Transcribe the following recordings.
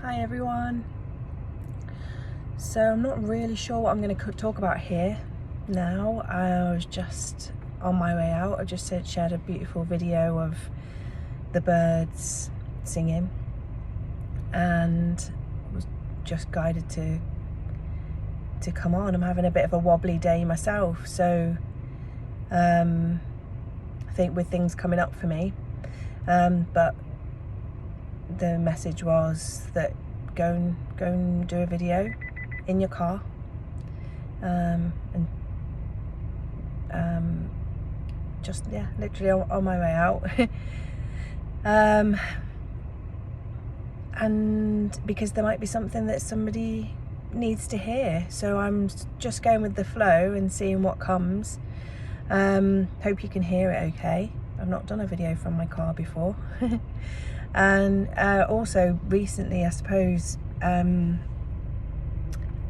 Hi everyone. So I'm not really sure what I'm going to talk about here now. I was just on my way out. I just shared a beautiful video of the birds singing and was just guided to come on. I'm having a bit of a wobbly day myself, so I think with things coming up for me, but the message was that go and do a video in your car, and just literally on my way out. And because there might be something that somebody needs to hear, so I'm just going with the flow and seeing what comes. Hope you can hear it okay. I've not done a video from my car before. And also recently, I suppose,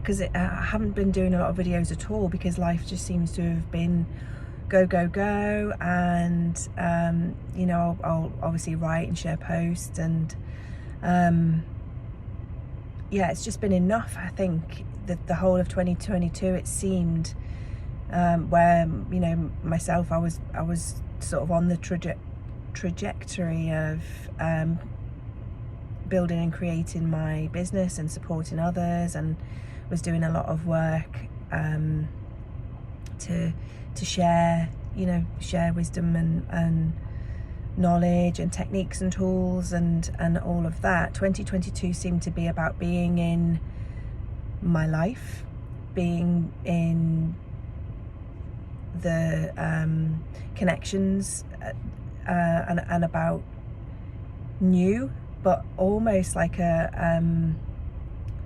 because I haven't been doing a lot of videos at all, because life just seems to have been go, and you know, I'll obviously write and share posts, and yeah, it's just been enough. I think that the whole of 2022, it seemed, where, you know, myself, I was sort of on the trajectory of building and creating my business and supporting others, and was doing a lot of work to share, you know, share wisdom and knowledge and techniques and tools and all of that. 2022 seemed to be about being in my life, being in the connections, and about new, but almost like a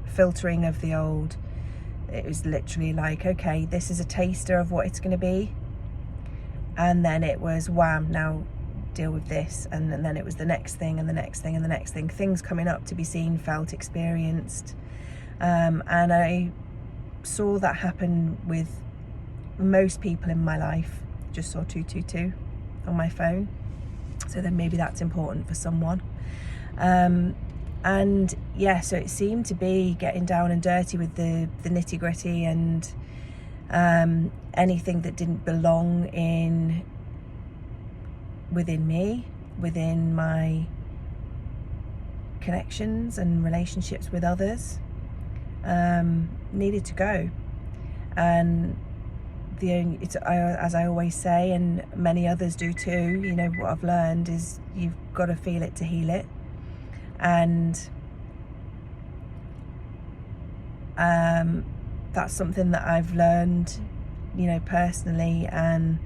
filtering of the old. It was literally like, okay, this is a taster of what it's going to be, and then it was wham, now deal with this, and then it was the next thing and the next thing and the next thing, things coming up to be seen, felt, experienced, and I saw that happen with most people in my life. Just saw 222 on my phone, so then maybe that's important for someone. And yeah, so it seemed to be getting down and dirty with the nitty gritty, and anything that didn't belong within me, within my connections and relationships with others, needed to go. And as I always say, and many others do too, you know, what I've learned is you've got to feel it to heal it. And that's something that I've learned, you know, personally, and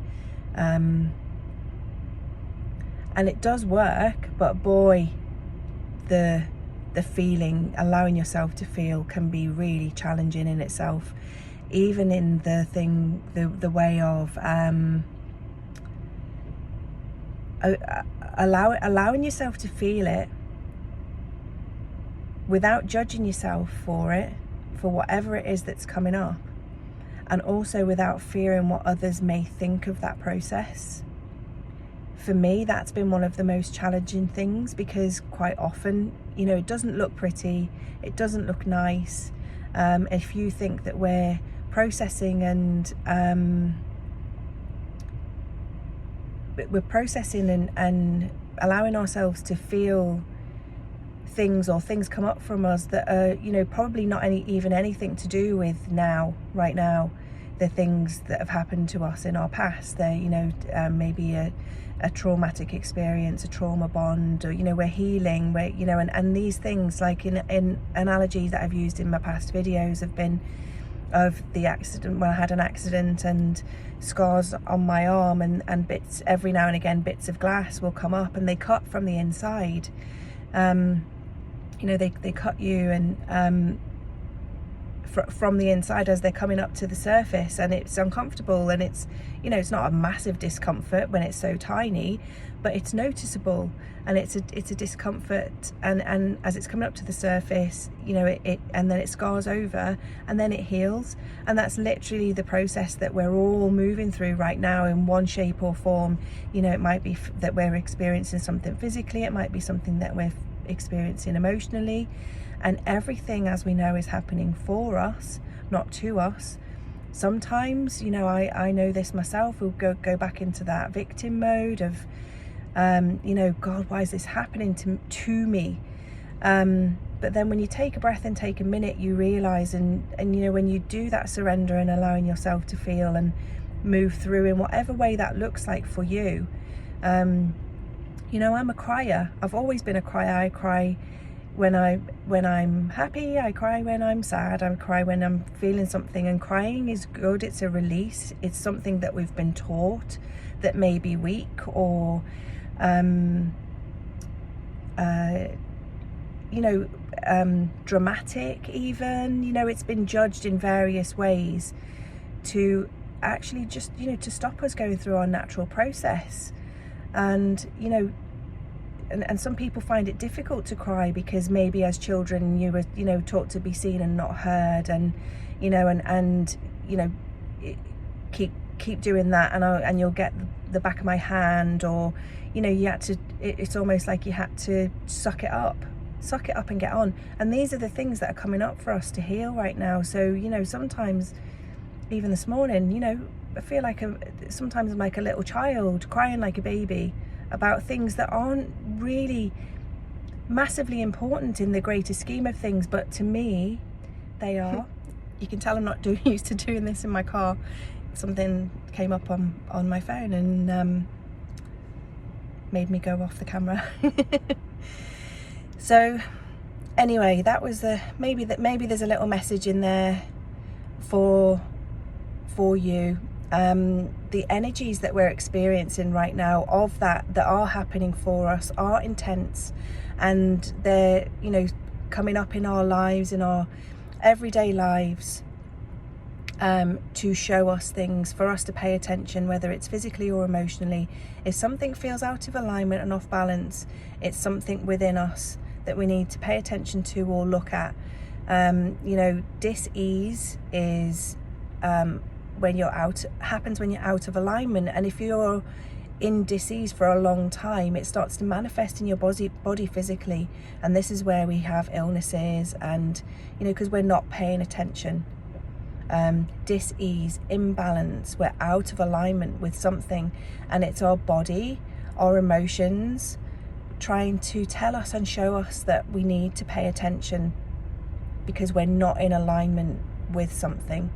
it does work, but boy, the feeling, allowing yourself to feel, can be really challenging in itself, even in the way of allowing yourself to feel it without judging yourself for it, for whatever it is that's coming up, and also without fearing what others may think of that process. For me, that's been one of the most challenging things, because quite often, you know, it doesn't look pretty, it doesn't look nice. If you think that we're processing and allowing ourselves to feel things, or things come up from us that are, you know, probably not even anything to do with right now, the things that have happened to us in our past. They're, you know, maybe a traumatic experience, a trauma bond, or, you know, we're healing, you know, and these things, like in analogies that I've used in my past videos, have been of the accident, when I had an accident, and scars on my arm, and bits, every now and again, bits of glass will come up and they cut from the inside. You know, they cut you, and from the inside as they're coming up to the surface, and it's uncomfortable, and it's, you know, it's not a massive discomfort when it's so tiny, but it's noticeable, and it's a discomfort, and as it's coming up to the surface, you know, it and then it scars over, and then it heals. And that's literally the process that we're all moving through right now in one shape or form. You know, it might be that we're experiencing something physically, it might be something that we're experiencing emotionally. And everything, as we know, is happening for us, not to us. Sometimes, you know, I know this myself, we'll go back into that victim mode of, you know, God, why is this happening to me? But then when you take a breath and take a minute, you realize, and you know, when you do that surrender and allowing yourself to feel and move through in whatever way that looks like for you. You know, I'm a crier. I've always been a crier. I cry when I'm happy, I cry when I'm sad, I cry when I'm feeling something, and crying is good. It's a release. It's something that we've been taught that may be weak or you know, dramatic even. You know, it's been judged in various ways to actually just, you know, to stop us going through our natural process. And you know, and some people find it difficult to cry because maybe as children you were, you know, taught to be seen and not heard, and you know, and you know, keep doing that, and you'll get the back of my hand, or you know, you had to, it's almost like you had to suck it up and get on. And these are the things that are coming up for us to heal right now. So you know, sometimes even this morning, you know, I feel like sometimes I'm like a little child crying like a baby about things that aren't really massively important in the greater scheme of things, but to me they are. You can tell I'm not used to doing this in my car. Something came up on my phone and made me go off the camera. So anyway, that was maybe there's a little message in there for you. The energies that we're experiencing right now of that are happening for us are intense, and they're, you know, coming up in our lives, in our everyday lives, to show us things, for us to pay attention, whether it's physically or emotionally. If something feels out of alignment and off balance, it's something within us that we need to pay attention to or look at. You know, dis-ease is happens when you're out of alignment, and if you're in dis-ease for a long time, it starts to manifest in your body physically, and this is where we have illnesses, and you know, because we're not paying attention. Dis-ease, imbalance, we're out of alignment with something, and it's our body, our emotions trying to tell us and show us that we need to pay attention because we're not in alignment with something.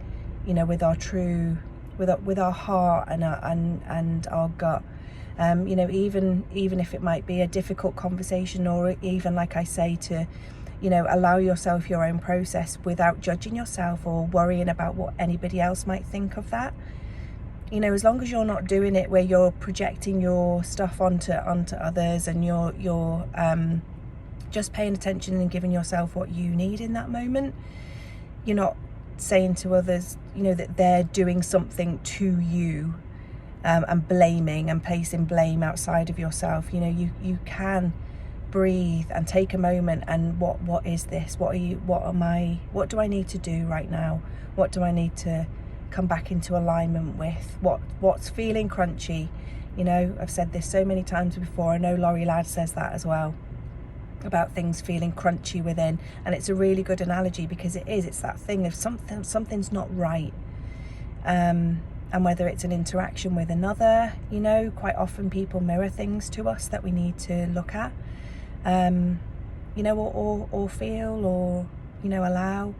You know, with our true, with our heart and our gut. You know, even if it might be a difficult conversation, or even, like I say, to, you know, allow yourself your own process without judging yourself or worrying about what anybody else might think of that. You know, as long as you're not doing it where you're projecting your stuff onto others, and you're just paying attention and giving yourself what you need in that moment. You're not saying to others, you know, that they're doing something to you, and blaming and placing blame outside of yourself. You know, you can breathe and take a moment and what is this? What do I need to do right now? What do I need to come back into alignment with? What's feeling crunchy? You know, I've said this so many times before. I know Laurie Ladd says that as well, about things feeling crunchy within, and it's a really good analogy because it's that thing of something's not right, and whether it's an interaction with another, you know, quite often people mirror things to us that we need to look at, you know, or feel, or, you know, allow,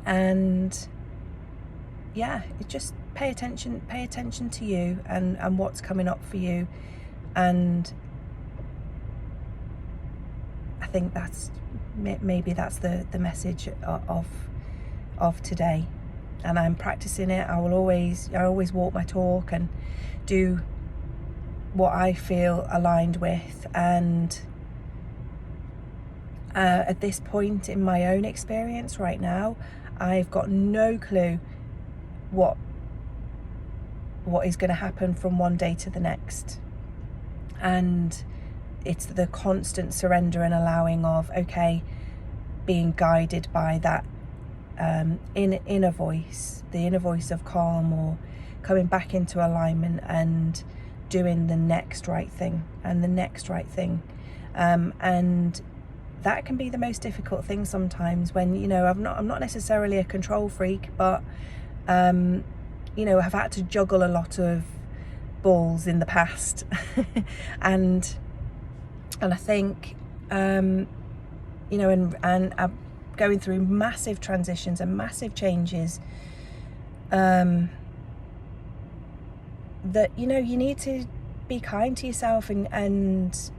and yeah, it just pay attention to you and what's coming up for you. And I think that's the message of today, and I'm practicing it. I always walk my talk and do what I feel aligned with, and at this point in my own experience right now, I've got no clue what is going to happen from one day to the next, and it's the constant surrender and allowing of, okay, being guided by that inner voice, the inner voice of calm, or coming back into alignment, and doing the next right thing and the next right thing. And that can be the most difficult thing sometimes, when, you know, I'm not necessarily a control freak, but you know, I've had to juggle a lot of balls in the past. and I think you know, and I'm going through massive transitions and massive changes, that, you know, you need to be kind to yourself and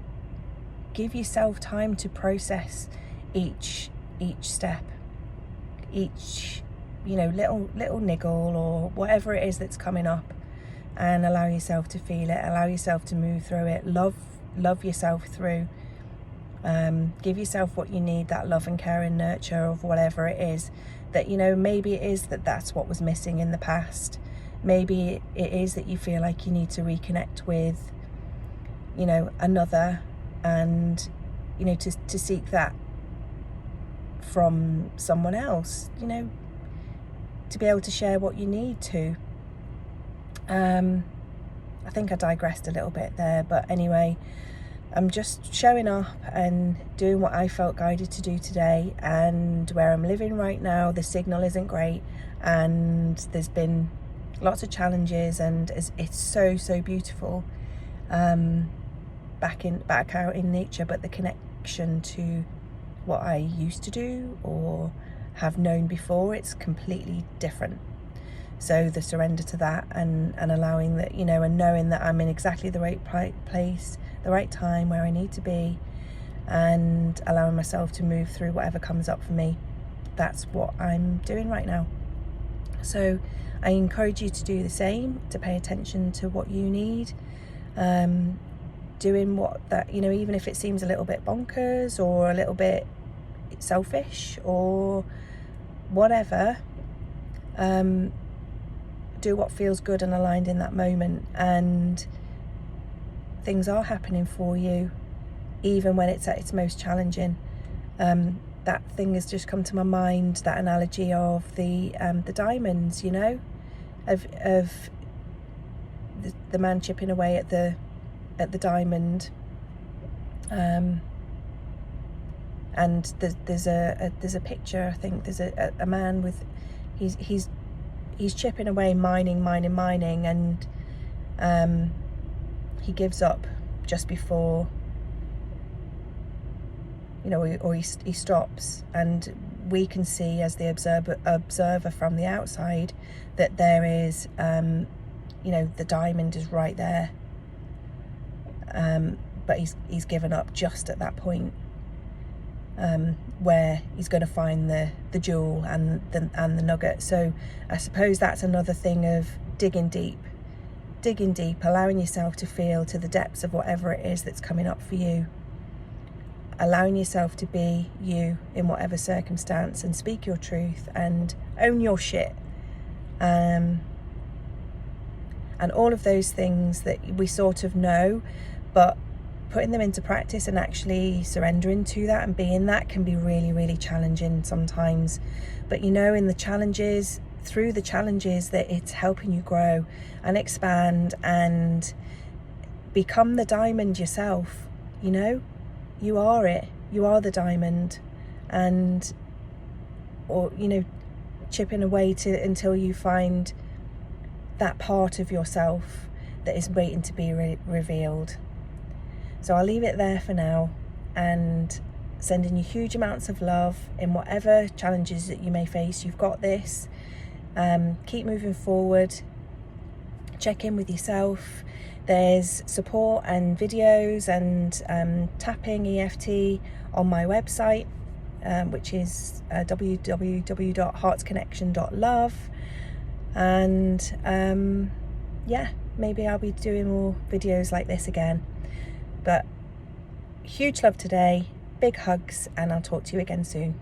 give yourself time to process each step, each, you know, little niggle or whatever it is that's coming up, and allow yourself to feel it, allow yourself to move through it, love yourself through, give yourself what you need, that love and care and nurture of whatever it is that, you know, maybe it is that's what was missing in the past. Maybe it is that you feel like you need to reconnect with, you know, another, and, you know, to seek that from someone else, you know, to be able to share what you need to. I think I digressed a little bit there, but anyway, I'm just showing up and doing what I felt guided to do today. And where I'm living right now, the signal isn't great, and there's been lots of challenges, and it's so beautiful back out in nature, but the connection to what I used to do or have known before, it's completely different. So the surrender to that, and allowing that, you know, and knowing that I'm in exactly the right place, the right time, where I need to be, and allowing myself to move through whatever comes up for me. That's what I'm doing right now. So I encourage you to do the same, to pay attention to what you need, doing what that, you know, even if it seems a little bit bonkers or a little bit selfish or whatever, do what feels good and aligned in that moment, and things are happening for you even when it's at its most challenging. That thing has just come to my mind, that analogy of the diamonds, you know, of the man chipping away at the diamond, and there's a picture. I think there's a man with he's chipping away, mining, and he gives up just before, you know, or he stops, and we can see as the observer from the outside that there is, you know, the diamond is right there, but he's given up just at that point, where he's going to find the jewel and the nugget. So I suppose that's another thing of digging deep, allowing yourself to feel to the depths of whatever it is that's coming up for you, allowing yourself to be you in whatever circumstance, and speak your truth and own your shit, and all of those things that we sort of know, but putting them into practice and actually surrendering to that and being that can be really challenging sometimes. But, you know, in the challenges, through the challenges, that it's helping you grow and expand and become the diamond yourself. You know, you are it, you are the diamond, and, or, you know, chipping away until you find that part of yourself that is waiting to be revealed. So I'll leave it there for now, and sending you huge amounts of love in whatever challenges that you may face. You've got this. Keep moving forward. Check in with yourself. There's support and videos and tapping EFT on my website, which is www.heartsconnection.love. And yeah, maybe I'll be doing more videos like this again. But huge love today, big hugs, and I'll talk to you again soon.